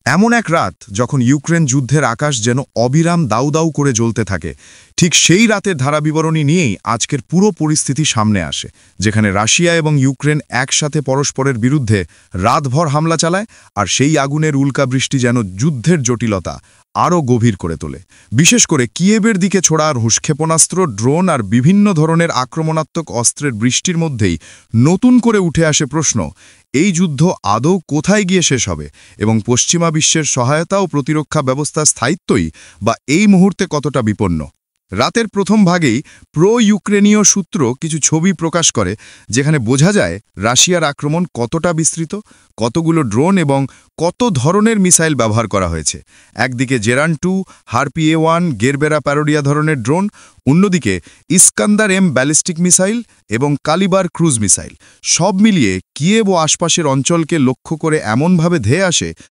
এমন এক রাত যখন ইউক্রেন যুদ্ধের আকাশ যেন অবিরাম দাউ দাউ করে জ্বলতে থাকে, ঠিক সেই রাতের ধারাবিবরণী নিয়েই আজকের পুরো পরিস্থিতি সামনে আসে, যেখানে রাশিয়া এবং ইউক্রেন একসাথে পরস্পরের বিরুদ্ধে রাতভর হামলা চালায়, আর সেই আগুনের উল্কাবৃষ্টি যেন যুদ্ধের জটিলতা আরও গভীর করে তোলে। বিশেষ করে কিয়েভের দিকে ছোড়া ক্ষেপণাস্ত্র, ড্রোন আর বিভিন্ন ধরনের আক্রমণাত্মক অস্ত্রের বৃষ্টির মধ্যেই নতুন করে উঠে আসে প্রশ্ন, এই যুদ্ধ আদৌ কোথায় গিয়ে শেষ হবে, এবং পশ্চিমা বিশ্বের সহায়তা ও প্রতিরক্ষা ব্যবস্থার স্থায়িত্বই বা এই মুহূর্তে কতটা বিপন্ন। রাতের প্রথম ভাগেই প্রো ইউক্রেনীয় সূত্র কিছু ছবি প্রকাশ করে, যেখানে বোঝা যায় রাশিয়ার আক্রমণ কতটা বিস্তৃত, কতগুলো ড্রোন এবং কত ধরনের মিসাইল ব্যবহার করা হয়েছে। একদিকে জেরান-2, হারপি A1, গেরবেরা প্যারোডিয়া ধরনের ড্রোন, অন্যদিকে ইস্কান্দার M ব্যালিস্টিক মিসাইল এবং কালিবার ক্রুজ মিসাইল। সব মিলিয়ে কিয়েভ ও আশপাশের অঞ্চলকে লক্ষ্য করে এমনভাবে ধেয়ে আসে